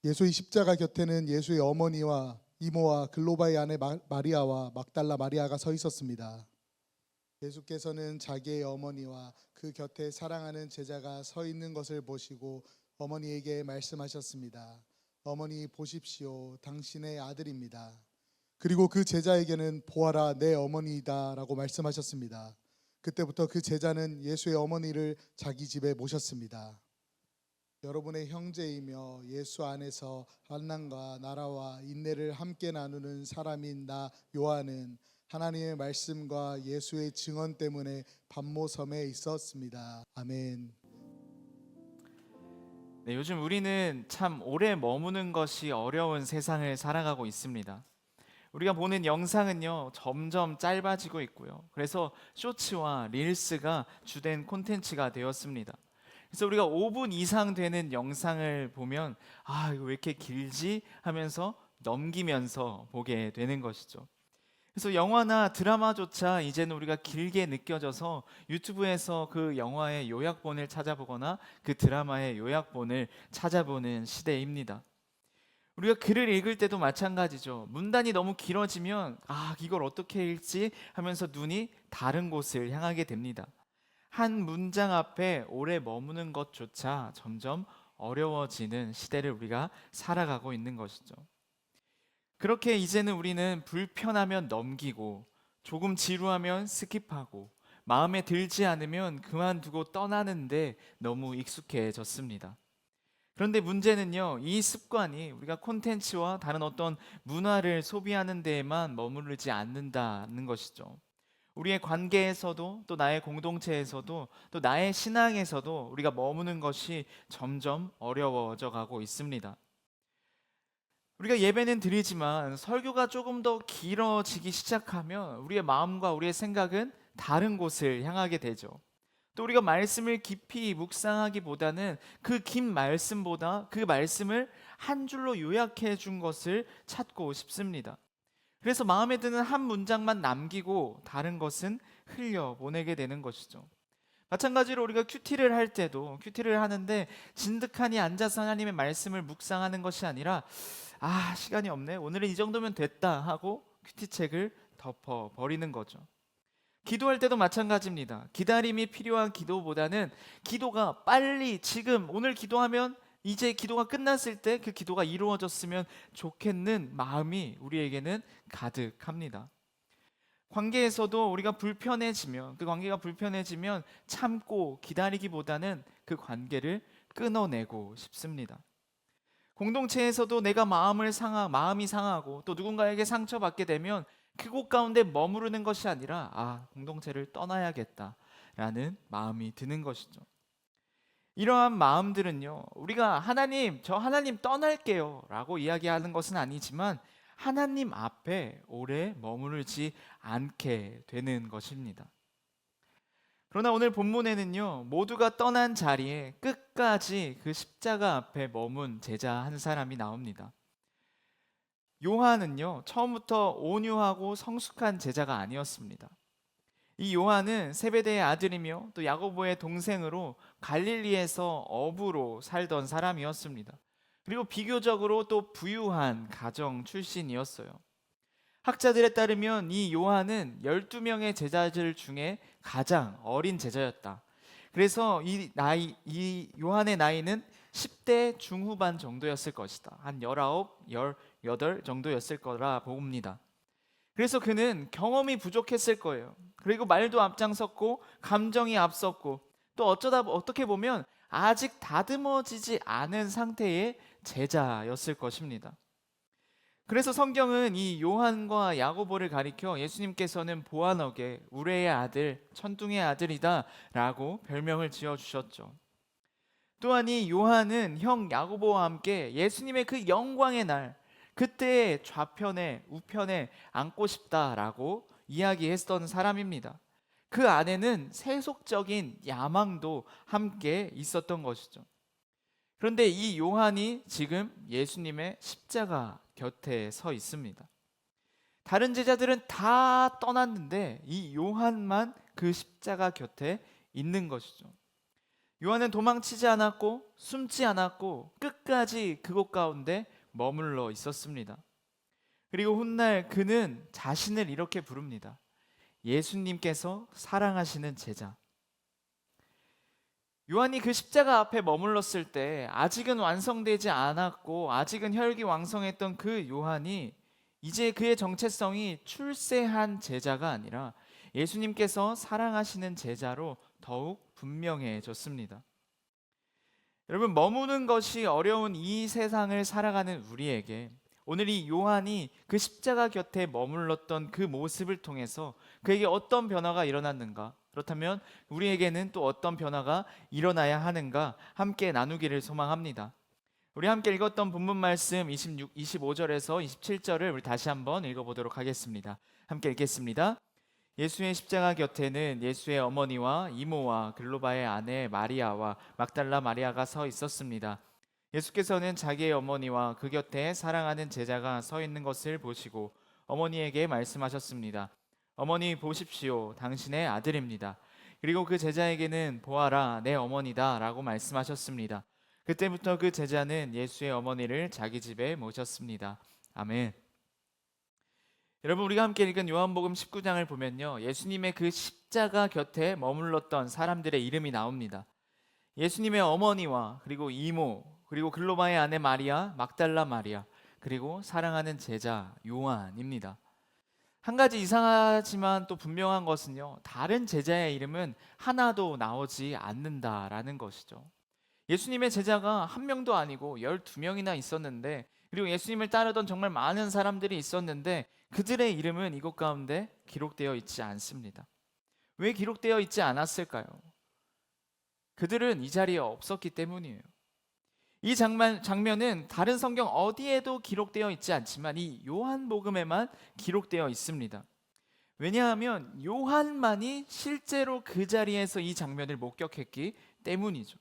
예수의 십자가 곁에는 예수의 어머니와 이모와 글로바의 아내 마리아와 막달라 마리아가 서 있었습니다. 예수께서는 자기의 어머니와 그 곁에 사랑하는 제자가 서 있는 것을 보시고 어머니에게 말씀하셨습니다. 어머니 보십시오. 당신의 아들입니다. 그리고 그 제자에게는 보아라 내 어머니이다 라고 말씀하셨습니다. 그때부터 그 제자는 예수의 어머니를 자기 집에 모셨습니다. 여러분의 형제이며 예수 안에서 환난과 나라와 인내를 함께 나누는 사람인 나 요한은 하나님의 말씀과 예수의 증언 때문에 반모섬에 있었습니다. 아멘. 네, 요즘 우리는 참 오래 머무는 것이 어려운 세상을 살아가고 있습니다. 우리가 보는 영상은요, 점점 짧아지고 있고요. 그래서 쇼츠와 릴스가 주된 콘텐츠가 되었습니다. 그래서 우리가 5분 이상 되는 영상을 보면 이거 왜 이렇게 길지? 하면서 넘기면서 보게 되는 것이죠. 그래서 영화나 드라마조차 이제는 우리가 길게 느껴져서 유튜브에서 그 영화의 요약본을 찾아보거나 그 드라마의 요약본을 찾아보는 시대입니다. 우리가 글을 읽을 때도 마찬가지죠. 문단이 너무 길어지면 이걸 어떻게 읽지 하면서 눈이 다른 곳을 향하게 됩니다. 한 문장 앞에 오래 머무는 것조차 점점 어려워지는 시대를 우리가 살아가고 있는 것이죠. 그렇게 이제는 우리는 불편하면 넘기고 조금 지루하면 스킵하고 마음에 들지 않으면 그만두고 떠나는데 너무 익숙해졌습니다. 그런데 문제는요, 이 습관이 우리가 콘텐츠와 다른 어떤 문화를 소비하는 데에만 머무르지 않는다는 것이죠. 우리의 관계에서도 또 나의 공동체에서도 또 나의 신앙에서도 우리가 머무는 것이 점점 어려워져 가고 있습니다. 우리가 예배는 드리지만 설교가 조금 더 길어지기 시작하면 우리의 마음과 우리의 생각은 다른 곳을 향하게 되죠. 또 우리가 말씀을 깊이 묵상하기보다는 그 긴 말씀보다 그 말씀을 한 줄로 요약해 준 것을 찾고 싶습니다. 그래서 마음에 드는 한 문장만 남기고 다른 것은 흘려 보내게 되는 것이죠. 마찬가지로 우리가 큐티를 할 때도 큐티를 하는데 진득하니 앉아서 하나님의 말씀을 묵상하는 것이 아니라 시간이 없네, 오늘은 이 정도면 됐다 하고 큐티책을 덮어 버리는 거죠. 기도할 때도 마찬가지입니다. 기다림이 필요한 기도보다는 기도가 빨리 지금 오늘 기도하면 이제 기도가 끝났을 때 그 기도가 이루어졌으면 좋겠는 마음이 우리에게는 가득합니다. 관계에서도 우리가 불편해지면 그 관계가 불편해지면 참고 기다리기보다는 그 관계를 끊어내고 싶습니다. 공동체에서도 내가 마음이 상하고 또 누군가에게 상처받게 되면 그곳 가운데 머무르는 것이 아니라 공동체를 떠나야겠다라는 마음이 드는 것이죠. 이러한 마음들은요, 우리가 저 하나님 떠날게요 라고 이야기하는 것은 아니지만 하나님 앞에 오래 머무르지 않게 되는 것입니다. 그러나 오늘 본문에는요, 모두가 떠난 자리에 끝까지 그 십자가 앞에 머문 제자 한 사람이 나옵니다. 요한은요, 처음부터 온유하고 성숙한 제자가 아니었습니다. 이 요한은 세베대의 아들이며 또 야고보의 동생으로 갈릴리에서 어부로 살던 사람이었습니다. 그리고 비교적으로 또 부유한 가정 출신이었어요. 학자들에 따르면 이 요한은 12명의 제자들 중에 가장 어린 제자였다. 그래서 이 요한의 나이는 10대 중후반 정도였을 것이다. 한 19, 18 정도였을 거라 봅니다. 그래서 그는 경험이 부족했을 거예요. 그리고 말도 앞장섰고 감정이 앞섰고 또 어떻게 보면 아직 다듬어지지 않은 상태의 제자였을 것입니다. 그래서 성경은 이 요한과 야고보를 가리켜 예수님께서는 보아너게 우레의 아들, 천둥의 아들이다 라고 별명을 지어주셨죠. 또한 이 요한은 형 야고보와 함께 예수님의 그 영광의 날, 그때 좌편에 우편에 앉고 싶다라고 이야기했던 사람입니다. 그 안에는 세속적인 야망도 함께 있었던 것이죠. 그런데 이 요한이 지금 예수님의 십자가 곁에 서 있습니다. 다른 제자들은 다 떠났는데 이 요한만 그 십자가 곁에 있는 것이죠. 요한은 도망치지 않았고 숨지 않았고 끝까지 그곳 가운데 머물러 있었습니다. 그리고 훗날 그는 자신을 이렇게 부릅니다. 예수님께서 사랑하시는 제자. 요한이 그 십자가 앞에 머물렀을 때 아직은 완성되지 않았고 아직은 혈기왕성했던 그 요한이 이제 그의 정체성이 출세한 제자가 아니라 예수님께서 사랑하시는 제자로 더욱 분명해졌습니다. 여러분, 머무는 것이 어려운 이 세상을 살아가는 우리에게 오늘 이 요한이 그 십자가 곁에 머물렀던 그 모습을 통해서 그에게 어떤 변화가 일어났는가? 그렇다면 우리에게는 또 어떤 변화가 일어나야 하는가? 함께 나누기를 소망합니다. 우리 함께 읽었던 본문 말씀 25절에서 27절을 우리 다시 한번 읽어보도록 하겠습니다. 함께 읽겠습니다. 예수의 십자가 곁에는 예수의 어머니와 이모와 글로바의 아내 마리아와 막달라 마리아가 서 있었습니다. 예수께서는 자기의 어머니와 그 곁에 사랑하는 제자가 서 있는 것을 보시고 어머니에게 말씀하셨습니다. 어머니 보십시오. 당신의 아들입니다. 그리고 그 제자에게는 보아라 내 어머니다 라고 말씀하셨습니다. 그때부터 그 제자는 예수의 어머니를 자기 집에 모셨습니다. 아멘. 여러분, 우리가 함께 읽은 요한복음 19장을 보면요, 예수님의 그 십자가 곁에 머물렀던 사람들의 이름이 나옵니다. 예수님의 어머니와 그리고 이모, 그리고 글로바의 아내 마리아, 막달라 마리아, 그리고 사랑하는 제자 요한입니다. 한 가지 이상하지만 또 분명한 것은요, 다른 제자의 이름은 하나도 나오지 않는다라는 것이죠. 예수님의 제자가 한 명도 아니고 12명이나 있었는데, 그리고 예수님을 따르던 정말 많은 사람들이 있었는데 그들의 이름은 이곳 가운데 기록되어 있지 않습니다. 왜 기록되어 있지 않았을까요? 그들은 이 자리에 없었기 때문이에요. 이 장면은 다른 성경 어디에도 기록되어 있지 않지만 이 요한복음에만 기록되어 있습니다. 왜냐하면 요한만이 실제로 그 자리에서 이 장면을 목격했기 때문이죠.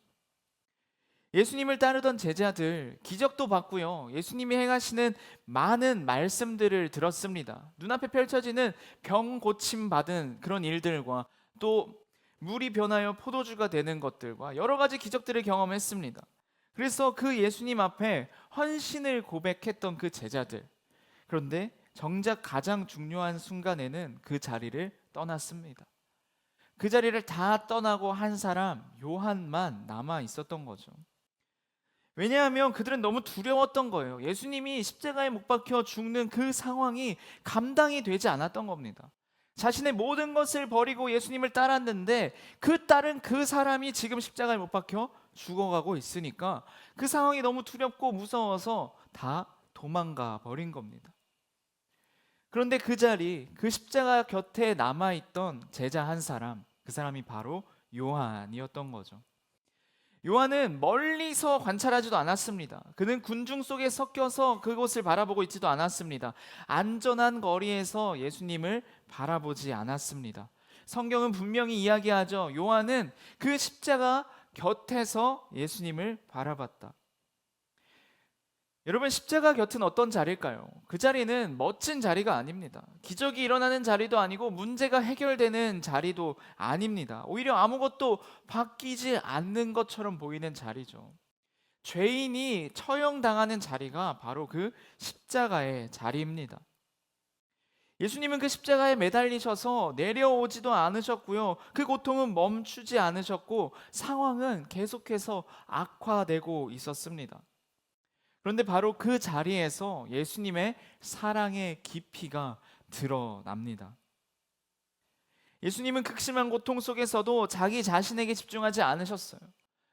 예수님을 따르던 제자들 기적도 봤고요, 예수님이 행하시는 많은 말씀들을 들었습니다. 눈앞에 펼쳐지는 병 고침 받은 그런 일들과 또 물이 변하여 포도주가 되는 것들과 여러 가지 기적들을 경험했습니다. 그래서 그 예수님 앞에 헌신을 고백했던 그 제자들, 그런데 정작 가장 중요한 순간에는 그 자리를 떠났습니다. 그 자리를 다 떠나고 한 사람 요한만 남아 있었던 거죠. 왜냐하면 그들은 너무 두려웠던 거예요. 예수님이 십자가에 못 박혀 죽는 그 상황이 감당이 되지 않았던 겁니다. 자신의 모든 것을 버리고 예수님을 따랐는데 그 딸은 그 사람이 지금 십자가에 못 박혀 죽어가고 있으니까 그 상황이 너무 두렵고 무서워서 다 도망가 버린 겁니다. 그런데 그 자리, 그 십자가 곁에 남아있던 제자 한 사람, 그 사람이 바로 요한이었던 거죠. 요한은 멀리서 관찰하지도 않았습니다. 그는 군중 속에 섞여서 그곳을 바라보고 있지도 않았습니다. 안전한 거리에서 예수님을 바라보지 않았습니다. 성경은 분명히 이야기하죠. 요한은 그 십자가 곁에서 예수님을 바라봤다. 여러분, 십자가 곁은 어떤 자리일까요? 그 자리는 멋진 자리가 아닙니다. 기적이 일어나는 자리도 아니고 문제가 해결되는 자리도 아닙니다. 오히려 아무것도 바뀌지 않는 것처럼 보이는 자리죠. 죄인이 처형당하는 자리가 바로 그 십자가의 자리입니다. 예수님은 그 십자가에 매달리셔서 내려오지도 않으셨고요, 그 고통은 멈추지 않으셨고 상황은 계속해서 악화되고 있었습니다. 그런데 바로 그 자리에서 예수님의 사랑의 깊이가 드러납니다. 예수님은 극심한 고통 속에서도 자기 자신에게 집중하지 않으셨어요.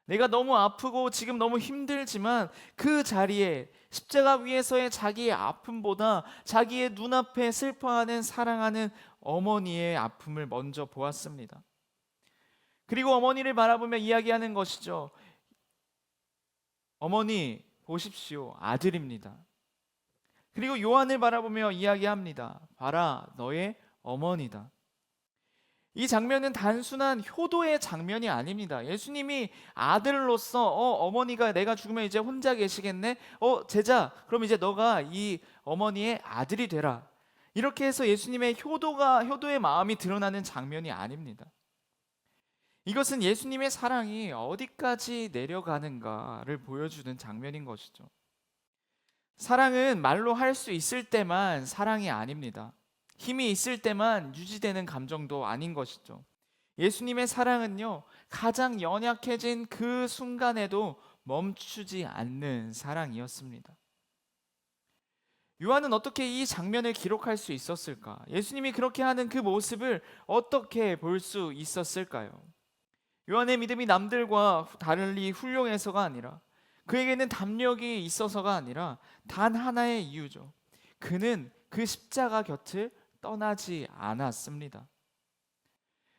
내가 너무 아프고 지금 너무 힘들지만 그 자리에 십자가 위에서의 자기의 아픔보다 자기의 눈앞에 슬퍼하는 사랑하는 어머니의 아픔을 먼저 보았습니다. 그리고 어머니를 바라보며 이야기하는 것이죠. 어머니 보십시오, 아들입니다. 그리고 요한을 바라보며 이야기합니다. 봐라, 너의 어머니다. 이 장면은 단순한 효도의 장면이 아닙니다. 예수님이 아들로서 어머니가 내가 죽으면 이제 혼자 계시겠네? 제자, 그럼 이제 너가 이 어머니의 아들이 되라. 이렇게 해서 예수님의 효도의 마음이 드러나는 장면이 아닙니다. 이것은 예수님의 사랑이 어디까지 내려가는가를 보여주는 장면인 것이죠. 사랑은 말로 할 수 있을 때만 사랑이 아닙니다. 힘이 있을 때만 유지되는 감정도 아닌 것이죠. 예수님의 사랑은요, 가장 연약해진 그 순간에도 멈추지 않는 사랑이었습니다. 요한은 어떻게 이 장면을 기록할 수 있었을까? 예수님이 그렇게 하는 그 모습을 어떻게 볼 수 있었을까요? 요한의 믿음이 남들과 달리 훌륭해서가 아니라, 그에게는 담력이 있어서가 아니라 단 하나의 이유죠. 그는 그 십자가 곁을 떠나지 않았습니다.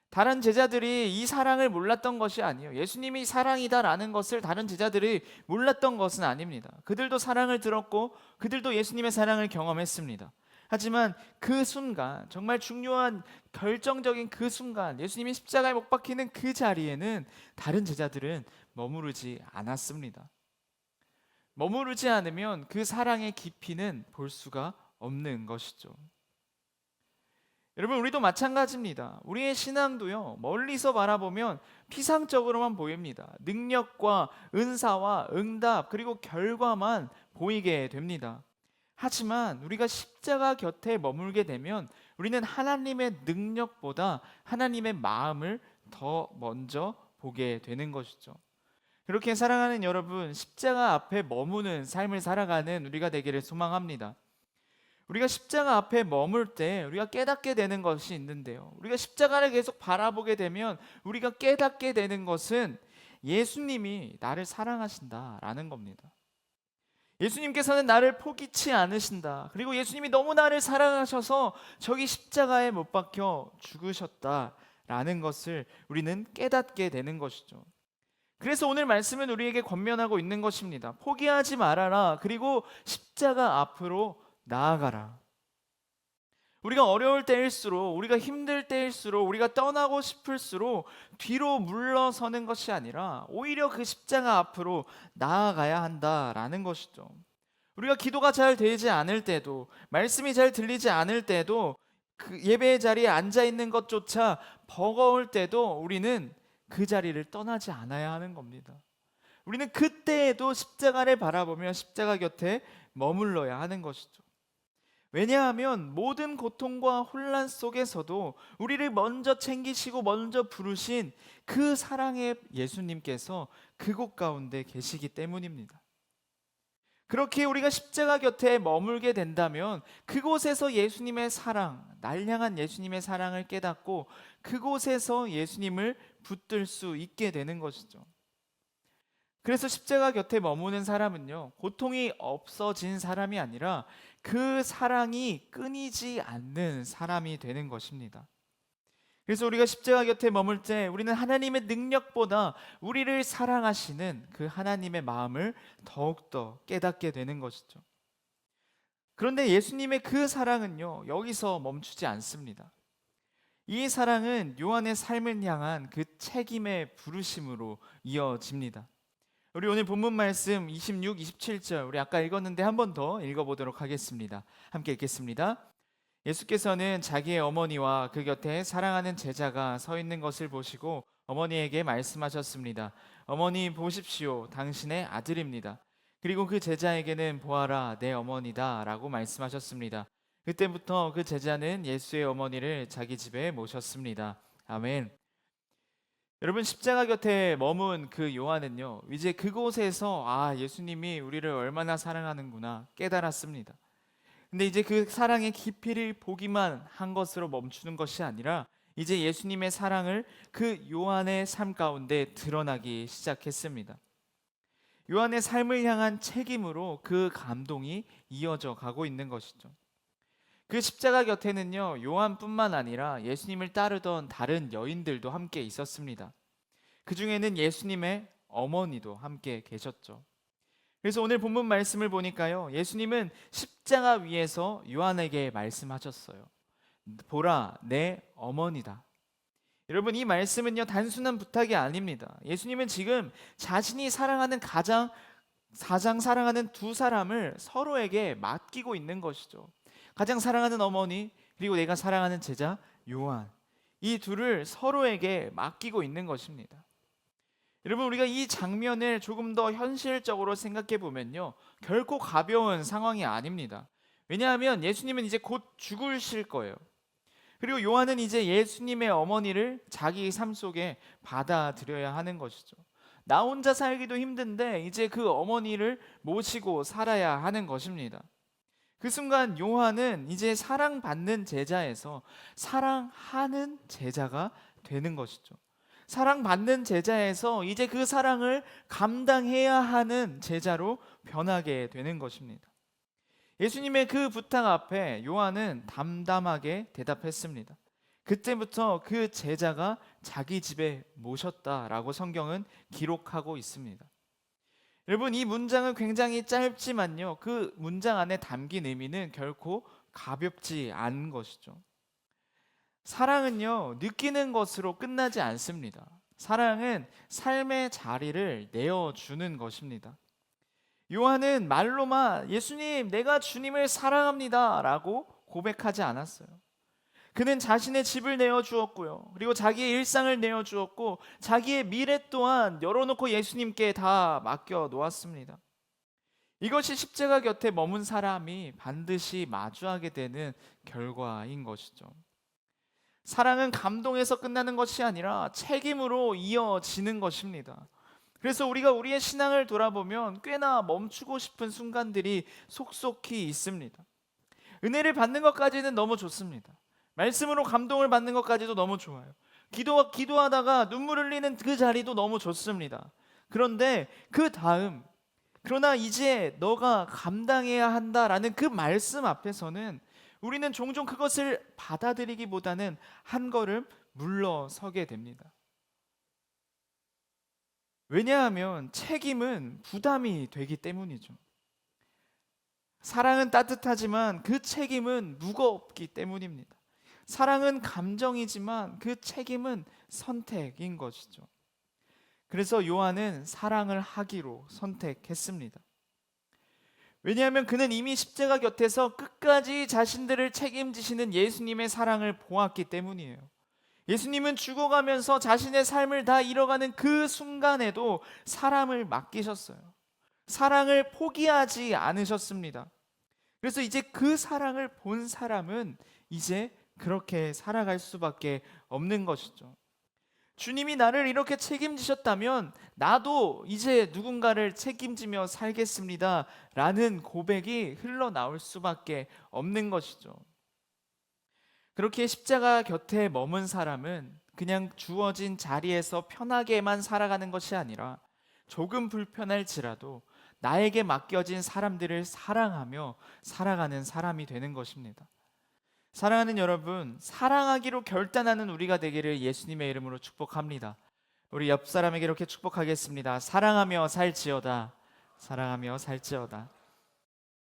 다른 제자들이 이 사랑을 몰랐던 것이 아니에요. 예수님이 사랑이다라는 것을 다른 제자들이 몰랐던 것은 아닙니다. 그들도 사랑을 들었고 그들도 예수님의 사랑을 경험했습니다. 하지만 그 순간, 정말 중요한 결정적인 그 순간, 예수님이 십자가에 못 박히는 그 자리에는 다른 제자들은 머무르지 않았습니다. 머무르지 않으면 그 사랑의 깊이는 볼 수가 없는 것이죠. 여러분, 우리도 마찬가지입니다. 우리의 신앙도요, 멀리서 바라보면 피상적으로만 보입니다. 능력과 은사와 응답, 그리고 결과만 보이게 됩니다. 하지만 우리가 십자가 곁에 머물게 되면 우리는 하나님의 능력보다 하나님의 마음을 더 먼저 보게 되는 것이죠. 그렇게 사랑하는 여러분, 십자가 앞에 머무는 삶을 살아가는 우리가 되기를 소망합니다. 우리가 십자가 앞에 머물 때 우리가 깨닫게 되는 것이 있는데요. 우리가 십자가를 계속 바라보게 되면 우리가 깨닫게 되는 것은 예수님이 나를 사랑하신다라는 겁니다. 예수님께서는 나를 포기치 않으신다. 그리고 예수님이 너무 나를 사랑하셔서 저기 십자가에 못 박혀 죽으셨다라는 것을 우리는 깨닫게 되는 것이죠. 그래서 오늘 말씀은 우리에게 권면하고 있는 것입니다. 포기하지 말아라. 그리고 십자가 앞으로 나아가라. 우리가 어려울 때일수록, 우리가 힘들 때일수록, 우리가 떠나고 싶을수록 뒤로 물러서는 것이 아니라 오히려 그 십자가 앞으로 나아가야 한다라는 것이죠. 우리가 기도가 잘 되지 않을 때도, 말씀이 잘 들리지 않을 때도, 그 예배의 자리에 앉아 있는 것조차 버거울 때도 우리는 그 자리를 떠나지 않아야 하는 겁니다. 우리는 그때에도 십자가를 바라보며 십자가 곁에 머물러야 하는 것이죠. 왜냐하면 모든 고통과 혼란 속에서도 우리를 먼저 챙기시고 먼저 부르신 그 사랑의 예수님께서 그곳 가운데 계시기 때문입니다. 그렇게 우리가 십자가 곁에 머물게 된다면 그곳에서 예수님의 사랑, 날 향한 예수님의 사랑을 깨닫고 그곳에서 예수님을 붙들 수 있게 되는 것이죠. 그래서 십자가 곁에 머무는 사람은요, 고통이 없어진 사람이 아니라 그 사랑이 끊이지 않는 사람이 되는 것입니다. 그래서 우리가 십자가 곁에 머물 때 우리는 하나님의 능력보다 우리를 사랑하시는 그 하나님의 마음을 더욱더 깨닫게 되는 것이죠. 그런데 예수님의 그 사랑은요, 여기서 멈추지 않습니다. 이 사랑은 요한의 삶을 향한 그 책임의 부르심으로 이어집니다. 우리 오늘 본문 말씀 26, 27절 우리 아까 읽었는데 한 번 더 읽어보도록 하겠습니다. 함께 읽겠습니다. 예수께서는 자기의 어머니와 그 곁에 사랑하는 제자가 서 있는 것을 보시고 어머니에게 말씀하셨습니다. 어머니 보십시오. 당신의 아들입니다. 그리고 그 제자에게는 보아라 내 어머니다 라고 말씀하셨습니다. 그때부터 그 제자는 예수의 어머니를 자기 집에 모셨습니다. 아멘. 여러분, 십자가 곁에 머문 그 요한은요, 이제 그곳에서 예수님이 우리를 얼마나 사랑하는구나 깨달았습니다. 근데 이제 그 사랑의 깊이를 보기만 한 것으로 멈추는 것이 아니라 이제 예수님의 사랑을 그 요한의 삶 가운데 드러나기 시작했습니다. 요한의 삶을 향한 책임으로 그 감동이 이어져 가고 있는 것이죠. 그 십자가 곁에는요, 요한뿐만 아니라 예수님을 따르던 다른 여인들도 함께 있었습니다. 그 중에는 예수님의 어머니도 함께 계셨죠. 그래서 오늘 본문 말씀을 보니까요, 예수님은 십자가 위에서 요한에게 말씀하셨어요. 보라, 내 어머니다. 여러분, 이 말씀은요, 단순한 부탁이 아닙니다. 예수님은 지금 자신이 사랑하는 가장 사랑하는 두 사람을 서로에게 맡기고 있는 것이죠. 가장 사랑하는 어머니, 그리고 내가 사랑하는 제자 요한. 이 둘을 서로에게 맡기고 있는 것입니다. 여러분, 우리가 이 장면을 조금 더 현실적으로 생각해 보면요, 결코 가벼운 상황이 아닙니다. 왜냐하면 예수님은 이제 곧 죽으실 거예요. 그리고 요한은 이제 예수님의 어머니를 자기 삶 속에 받아들여야 하는 것이죠. 나 혼자 살기도 힘든데 이제 그 어머니를 모시고 살아야 하는 것입니다. 그 순간 요한은 이제 사랑받는 제자에서 사랑하는 제자가 되는 것이죠. 사랑받는 제자에서 이제 그 사랑을 감당해야 하는 제자로 변하게 되는 것입니다. 예수님의 그 부탁 앞에 요한은 담담하게 대답했습니다. 그때부터 그 제자가 자기 집에 모셨다라고 성경은 기록하고 있습니다. 여러분, 이 문장은 굉장히 짧지만요, 그 문장 안에 담긴 의미는 결코 가볍지 않은 것이죠. 사랑은요, 느끼는 것으로 끝나지 않습니다. 사랑은 삶의 자리를 내어주는 것입니다. 요한은 말로만 예수님, 내가 주님을 사랑합니다 라고 고백하지 않았어요. 그는 자신의 집을 내어주었고요, 그리고 자기의 일상을 내어주었고, 자기의 미래 또한 열어놓고 예수님께 다 맡겨 놓았습니다. 이것이 십자가 곁에 머문 사람이 반드시 마주하게 되는 결과인 것이죠. 사랑은 감동에서 끝나는 것이 아니라 책임으로 이어지는 것입니다. 그래서 우리가 우리의 신앙을 돌아보면 꽤나 멈추고 싶은 순간들이 속속히 있습니다. 은혜를 받는 것까지는 너무 좋습니다. 말씀으로 감동을 받는 것까지도 너무 좋아요. 기도하다가 눈물 흘리는 그 자리도 너무 좋습니다. 그런데 그 다음, 그러나 이제 너가 감당해야 한다라는 그 말씀 앞에서는 우리는 종종 그것을 받아들이기보다는 한 걸음 물러서게 됩니다. 왜냐하면 책임은 부담이 되기 때문이죠. 사랑은 따뜻하지만 그 책임은 무겁기 때문입니다. 사랑은 감정이지만 그 책임은 선택인 것이죠. 그래서 요한은 사랑을 하기로 선택했습니다. 왜냐하면 그는 이미 십자가 곁에서 끝까지 자신들을 책임지시는 예수님의 사랑을 보았기 때문이에요. 예수님은 죽어가면서 자신의 삶을 다 잃어가는 그 순간에도 사람을 맡기셨어요. 사랑을 포기하지 않으셨습니다. 그래서 이제 그 사랑을 본 사람은 이제 그렇게 살아갈 수밖에 없는 것이죠. 주님이 나를 이렇게 책임지셨다면 나도 이제 누군가를 책임지며 살겠습니다 라는 고백이 흘러나올 수밖에 없는 것이죠. 그렇게 십자가 곁에 머문 사람은 그냥 주어진 자리에서 편하게만 살아가는 것이 아니라 조금 불편할지라도 나에게 맡겨진 사람들을 사랑하며 살아가는 사람이 되는 것입니다. 사랑하는 여러분, 사랑하기로 결단하는 우리가 되기를 예수님의 이름으로 축복합니다. 우리 옆 사람에게 이렇게 축복하겠습니다. 사랑하며 살지어다. 사랑하며 살지어다.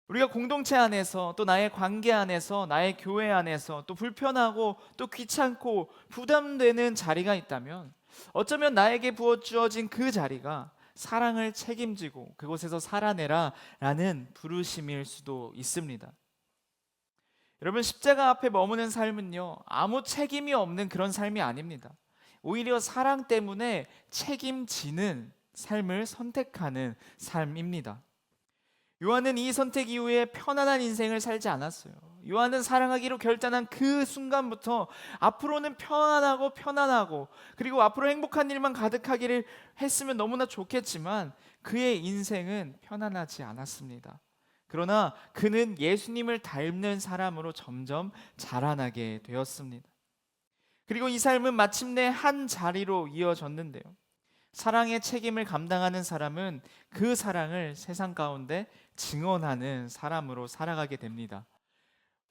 우리가 공동체 안에서, 또 나의 관계 안에서, 나의 교회 안에서 또 불편하고 또 귀찮고 부담되는 자리가 있다면 어쩌면 나에게 주어진 그 자리가 사랑을 책임지고 그곳에서 살아내라 라는 부르심일 수도 있습니다. 여러분, 십자가 앞에 머무는 삶은요, 아무 책임이 없는 그런 삶이 아닙니다. 오히려 사랑 때문에 책임지는 삶을 선택하는 삶입니다. 요한은 이 선택 이후에 편안한 인생을 살지 않았어요. 요한은 사랑하기로 결단한 그 순간부터 앞으로는 편안하고 그리고 앞으로 행복한 일만 가득하기를 했으면 너무나 좋겠지만 그의 인생은 편안하지 않았습니다. 그러나 그는 예수님을 닮는 사람으로 점점 자라나게 되었습니다. 그리고 이 삶은 마침내 한 자리로 이어졌는데요, 사랑의 책임을 감당하는 사람은 그 사랑을 세상 가운데 증언하는 사람으로 살아가게 됩니다.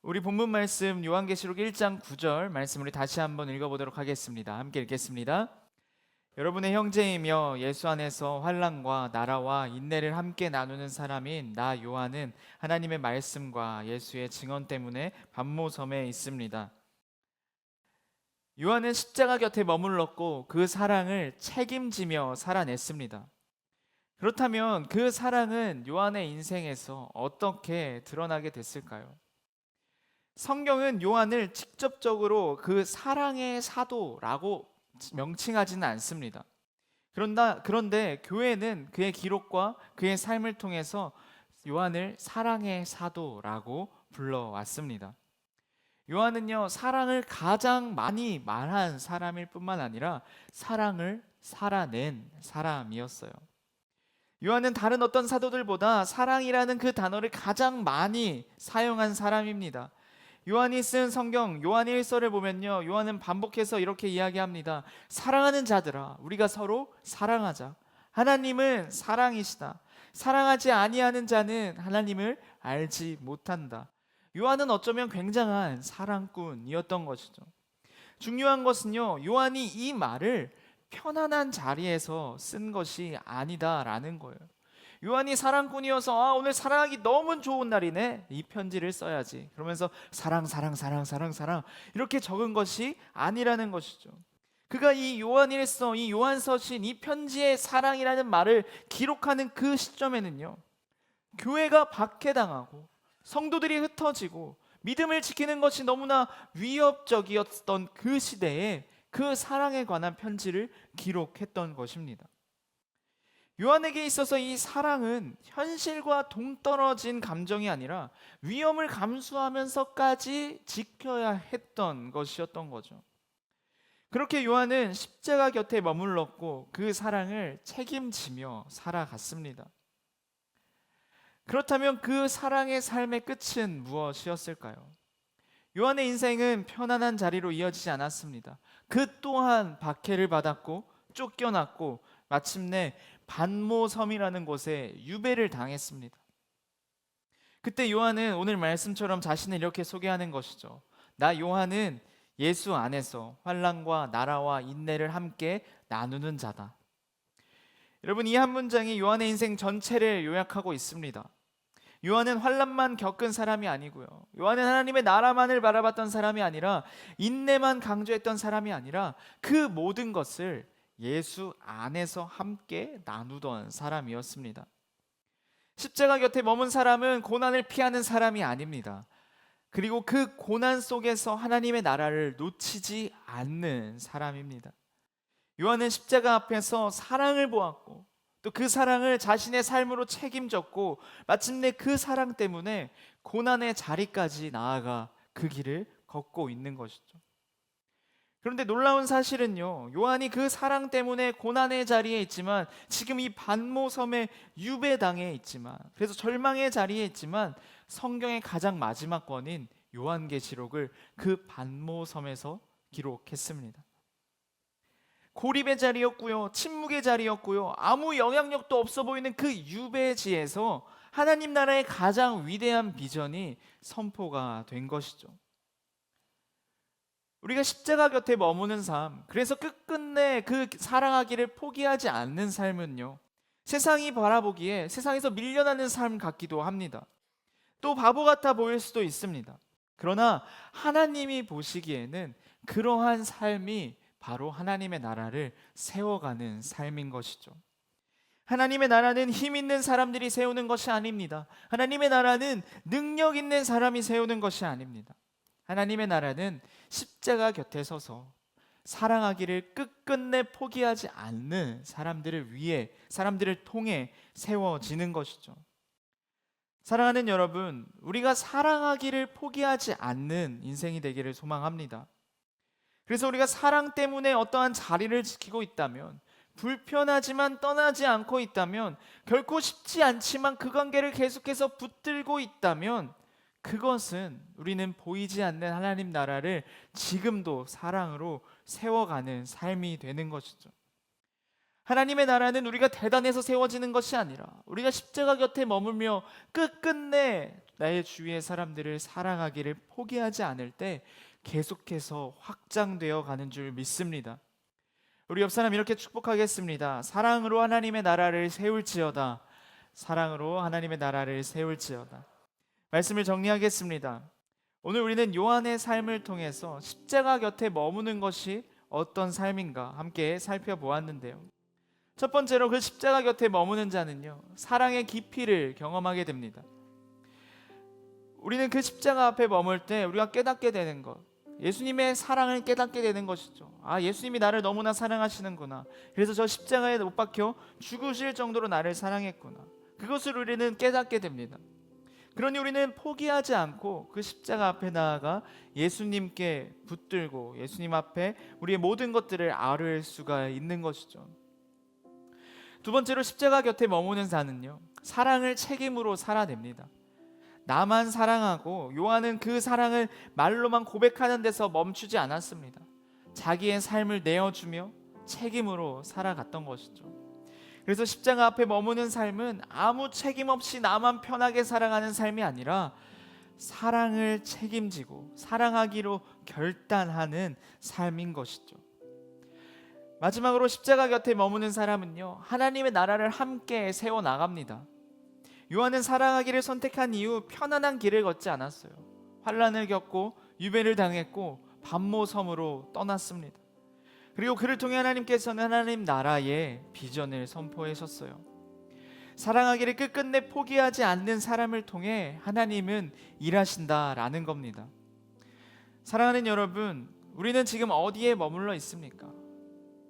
우리 본문 말씀 요한계시록 1장 9절 말씀 우리 다시 한번 읽어보도록 하겠습니다. 함께 읽겠습니다. 여러분의 형제이며 예수 안에서 환난과 나라와 인내를 함께 나누는 사람인 나 요한은 하나님의 말씀과 예수의 증언 때문에 patmos섬에 있습니다. 요한은 십자가 곁에 머물렀고 그 사랑을 책임지며 살아냈습니다. 그렇다면 그 사랑은 요한의 인생에서 어떻게 드러나게 됐을까요? 성경은 요한을 직접적으로 그 사랑의 사도라고 명칭하지는 않습니다. 그런데 교회는 그의 기록과 그의 삶을 통해서 요한을 사랑의 사도라고 불러왔습니다. 요한은요, 사랑을 가장 많이 말한 사람일 뿐만 아니라 사랑을 살아낸 사람이었어요. 요한은 다른 어떤 사도들보다 사랑이라는 그 단어를 가장 많이 사용한 사람입니다. 요한이 쓴 성경 요한 1서를 보면요, 요한은 반복해서 이렇게 이야기합니다. 사랑하는 자들아, 우리가 서로 사랑하자. 하나님은 사랑이시다. 사랑하지 아니하는 자는 하나님을 알지 못한다. 요한은 어쩌면 굉장한 사랑꾼이었던 것이죠. 중요한 것은요, 요한이 이 말을 편안한 자리에서 쓴 것이 아니다라는 거예요. 요한이 사랑꾼이어서 오늘 사랑하기 너무 좋은 날이네, 이 편지를 써야지, 그러면서 사랑 이렇게 적은 것이 아니라는 것이죠. 그가 이 요한일서, 이 요한서신, 이 편지의 사랑이라는 말을 기록하는 그 시점에는요, 교회가 박해당하고 성도들이 흩어지고 믿음을 지키는 것이 너무나 위협적이었던 그 시대에 그 사랑에 관한 편지를 기록했던 것입니다. 요한에게 있어서 이 사랑은 현실과 동떨어진 감정이 아니라 위험을 감수하면서까지 지켜야 했던 것이었던 거죠. 그렇게 요한은 십자가 곁에 머물렀고 그 사랑을 책임지며 살아갔습니다. 그렇다면 그 사랑의 삶의 끝은 무엇이었을까요? 요한의 인생은 편안한 자리로 이어지지 않았습니다. 그 또한 박해를 받았고 쫓겨났고 마침내 반모섬이라는 곳에 유배를 당했습니다. 그때 요한은 오늘 말씀처럼 자신을 이렇게 소개하는 것이죠. 나 요한은 예수 안에서 환난과 나라와 인내를 함께 나누는 자다. 여러분, 이 한 문장이 요한의 인생 전체를 요약하고 있습니다. 요한은 환난만 겪은 사람이 아니고요, 요한은 하나님의 나라만을 바라봤던 사람이 아니라, 인내만 강조했던 사람이 아니라 그 모든 것을 예수 안에서 함께 나누던 사람이었습니다. 십자가 곁에 머문 사람은 고난을 피하는 사람이 아닙니다. 그리고 그 고난 속에서 하나님의 나라를 놓치지 않는 사람입니다. 요한은 십자가 앞에서 사랑을 보았고 또 그 사랑을 자신의 삶으로 책임졌고 마침내 그 사랑 때문에 고난의 자리까지 나아가 그 길을 걷고 있는 것이죠. 그런데 놀라운 사실은요, 요한이 그 사랑 때문에 고난의 자리에 있지만, 지금 이 반모섬의 유배당에 있지만, 그래서 절망의 자리에 있지만, 성경의 가장 마지막 권인 요한계시록을 그 반모섬에서 기록했습니다. 고립의 자리였고요, 침묵의 자리였고요, 아무 영향력도 없어 보이는 그 유배지에서 하나님 나라의 가장 위대한 비전이 선포가 된 것이죠. 우리가 십자가 곁에 머무는 삶, 그래서 끝끝내 그 사랑하기를 포기하지 않는 삶은요, 세상이 바라보기에 세상에서 밀려나는 삶 같기도 합니다. 또 바보 같아 보일 수도 있습니다. 그러나 하나님이 보시기에는 그러한 삶이 바로 하나님의 나라를 세워가는 삶인 것이죠. 하나님의 나라는 힘 있는 사람들이 세우는 것이 아닙니다. 하나님의 나라는 능력 있는 사람이 세우는 것이 아닙니다. 하나님의 나라는 십자가 곁에 서서 사랑하기를 끝끝내 포기하지 않는 사람들을 위해, 사람들을 통해 세워지는 것이죠. 사랑하는 여러분, 우리가 사랑하기를 포기하지 않는 인생이 되기를 소망합니다. 그래서 우리가 사랑 때문에 어떠한 자리를 지키고 있다면, 불편하지만 떠나지 않고 있다면, 결코 쉽지 않지만 그 관계를 계속해서 붙들고 있다면, 그것은 우리는 보이지 않는 하나님 나라를 지금도 사랑으로 세워가는 삶이 되는 것이죠. 하나님의 나라는 우리가 대단해서 세워지는 것이 아니라 우리가 십자가 곁에 머물며 끝끝내 나의 주위의 사람들을 사랑하기를 포기하지 않을 때 계속해서 확장되어 가는 줄 믿습니다. 우리 옆 사람 이렇게 축복하겠습니다. 사랑으로 하나님의 나라를 세울지어다. 사랑으로 하나님의 나라를 세울지어다. 말씀을 정리하겠습니다. 오늘 우리는 요한의 삶을 통해서 십자가 곁에 머무는 것이 어떤 삶인가 함께 살펴보았는데요. 첫 번째로 그 십자가 곁에 머무는 자는요, 사랑의 깊이를 경험하게 됩니다. 우리는 그 십자가 앞에 머물 때 우리가 깨닫게 되는 것, 예수님의 사랑을 깨닫게 되는 것이죠. 아, 예수님이 나를 너무나 사랑하시는구나. 그래서 저 십자가에 못 박혀 죽으실 정도로 나를 사랑했구나. 그것을 우리는 깨닫게 됩니다. 그러니 우리는 포기하지 않고 그 십자가 앞에 나아가 예수님께 붙들고 예수님 앞에 우리의 모든 것들을 아뢰을 수가 있는 것이죠. 두 번째로 십자가 곁에 머무는 자는요, 사랑을 책임으로 살아냅니다. 나만 사랑하고 요한은 그 사랑을 말로만 고백하는 데서 멈추지 않았습니다. 자기의 삶을 내어주며 책임으로 살아갔던 것이죠. 그래서 십자가 앞에 머무는 삶은 아무 책임 없이 나만 편하게 살아가는 삶이 아니라 사랑을 책임지고 사랑하기로 결단하는 삶인 것이죠. 마지막으로 십자가 곁에 머무는 사람은요, 하나님의 나라를 함께 세워 나갑니다. 요한은 사랑하기를 선택한 이후 편안한 길을 걷지 않았어요. 환난을 겪고 유배를 당했고 반모 섬으로 떠났습니다. 그리고 그를 통해 하나님께서는 하나님 나라의 비전을 선포하셨어요. 사랑하기를 끝끝내 포기하지 않는 사람을 통해 하나님은 일하신다라는 겁니다. 사랑하는 여러분, 우리는 지금 어디에 머물러 있습니까?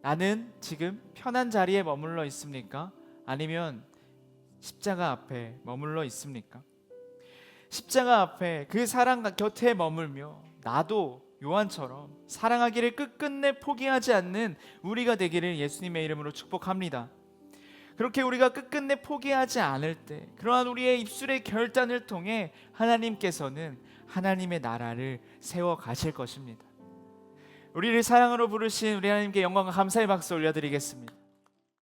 나는 지금 편한 자리에 머물러 있습니까? 아니면 십자가 앞에 머물러 있습니까? 십자가 앞에 그 사랑 곁에 머물며 나도 요한처럼 사랑하기를 끝끝내 포기하지 않는 우리가 되기를 예수님의 이름으로 축복합니다. 그렇게 우리가 끝끝내 포기하지 않을 때, 그러한 우리의 입술의 결단을 통해 하나님께서는 하나님의 나라를 세워 가실 것입니다. 우리를 사랑으로 부르신 우리 하나님께 영광과 감사의 박수 올려드리겠습니다.